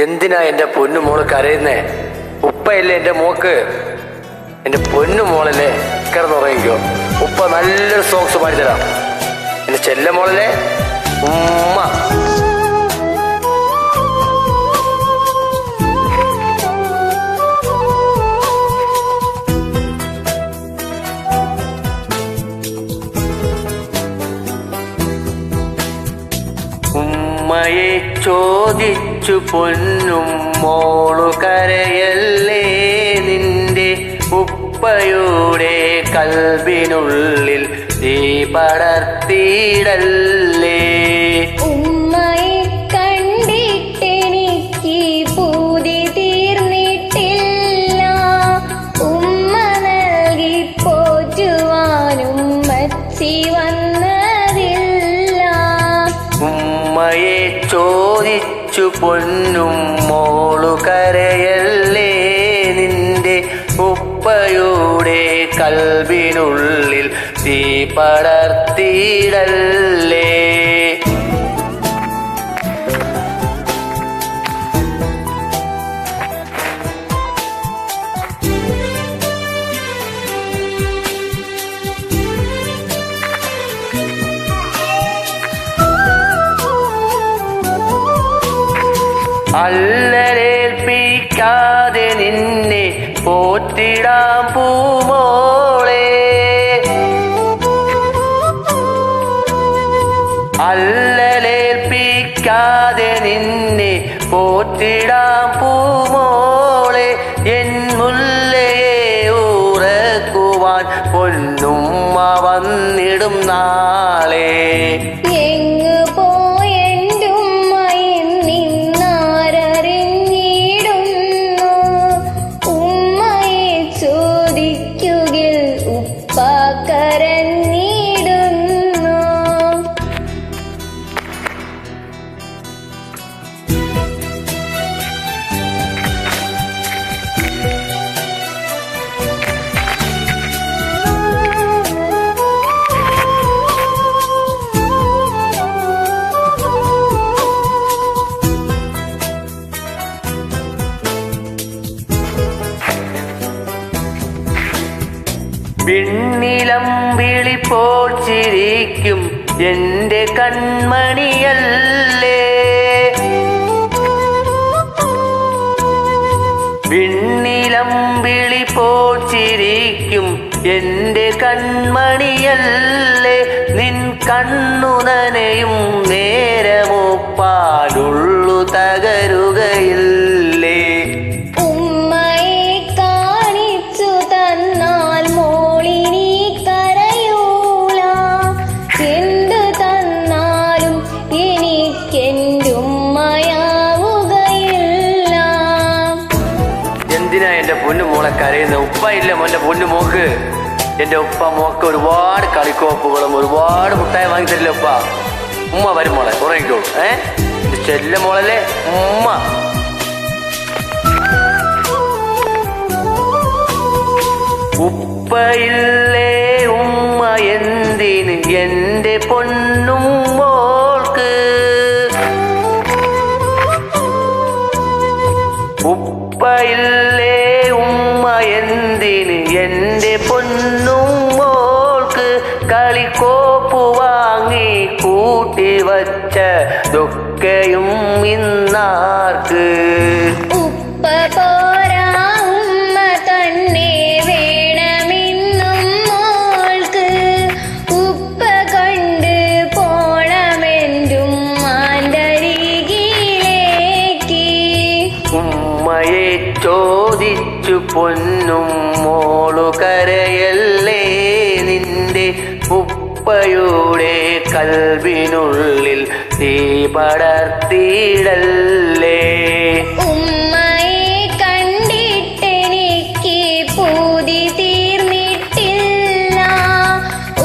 എന്തിനാ എൻ്റെ പൊന്നുമോള് കരയുന്നേ? ഉപ്പയല്ലേ എൻ്റെ മോക്ക്? എൻ്റെ പൊന്നുമോളല്ലേ, കിടന്നുറങ്ങിക്കോ. ഉപ്പ നല്ലൊരു സോങ്സ് പാടിത്തരാം. എൻ്റെ ചെല്ലമോളല്ലേ, ഉമ്മ. ഉമ്മയെ ചോദിച്ചു പൊന്നും മോളു കരയല്ലേ, നിന്റെ ഉപ്പയുടെ കൽബിനുള്ളിൽ തീ പടർത്തിയിടല്ലേ. ഉമ്മയെ കണ്ടിട്ടെനിക്ക് പൂതി തീർന്നിട്ടില്ല, ഉമ്മ നൽകി പോറ്റുവാനും മച്ചി വന്നതില്ല. ഉമ്മയെ ചോദിച്ചു പൊന്നും മോളു കരയല്ലേ, നിന്റെ ഉപ്പയുടെ കൽബിനുള്ളിൽ തീ പടർത്തിയിടല്ലേ. അല്ലലേൽപ്പിക്കാതെ നിന്നെ പോറ്റിടാം പൂമോളെ, അല്ലലേൽപ്പിക്കാതെ നിന്നെ പോറ്റിടാം പൂമോളെ. എൻ മുല്ലയെ ഉറക്കുവാൻ പൊന്നുമ്മ വന്നിടും നാളെ. എങ്ങു പോയെന്റുമ്മയിൽ നിന്നാരറിഞ്ഞിടുന്നു, ഉമ്മയെ ചോദിക്കുകിൽ ഉപ്പ കരഞ്ഞിടുന്നു. വിണ്ണിലം വിളിപ്പോൾ ചിരിക്കും എൻ്റെ കൺമണിയല്ലേ, വിണ്ണിലം വിളിപ്പോൾ ചിരിക്കും എൻ്റെ കൺമണിയല്ലേ. നിൻ കണ്ണു നനയും നേരമൊപ്പാലുള്ളു തകരുകയില്ലേ. ഉമ്മയെ കാണിച്ചു തന്നാൽ മോളിനി കരയൂല, എന്തു തന്നാലും എനിക്കെന്റുമ്മയാവുകയില്ല. എന്തിനാ എൻ്റെ പൊന്നുമോളെ കരയുന്നത്? ഉപ്പ ഇല്ല മോൻ്റെ പൊന്നുമോക്ക്. എൻ്റെ ഉപ്പ മോക്ക് ഒരുപാട് കളിക്കോപ്പുകളും ഒരുപാട് മുട്ടായി വാങ്ങി തരില്ല ഉപ്പ. ഉമ്മ വരും മോളെ, ഉറങ്ങിക്കോളൂ. എൻ്റെ ചെല്ല മോളല്ലേ ഉമ്മ. ഉപ്പയില്ലേ ഉമ്മ എന്തിന് എൻ്റെ പൊന്നും മോൾക്ക്? ഉപ്പയില്ലേ ഉമ്മ എന്തിന് എൻ്റെ പൊന്നും മോൾക്ക്? കളിക്കോപ്പു വാങ്ങി കൂട്ടി വച്ചതൊക്കെയും ഇന്നാർക്ക്? ഉപ്പ പോരാ ഉമ്മ തന്നെ വേണമെന്നും മോൾക്ക്, ഉപ്പ കൊണ്ട് പോണമെന്റുമ്മാണ്ടരികിലേക്ക്. ഉമ്മയെ ചോദിച്ചു പൊന്നും മോളു കരയല്ലേ, നിന്റെ ഉപ്പയുടെ കൽബിനുള്ളിൽ തീ പടർത്തിയിടല്ലേ. ഉമ്മയെ കണ്ടിട്ടെനിക്ക് പൂതി തീർന്നിട്ടില്ല,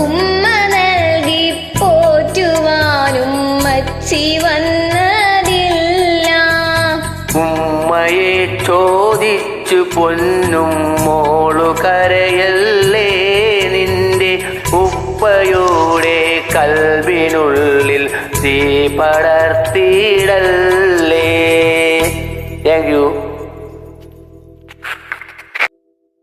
ഉമ്മ നൽകി പോറ്റുവാനും മച്ചി വന്നതില്ല. ഉമ്മയെ ചോദിച്ചു പൊന്നും മോളു കരയല്ലേ, നിന്റെ ഉപ്പയുടെ കൽബിനുള്ളിൽ തീ പടർത്തിയിടല്ലേ. Thank you.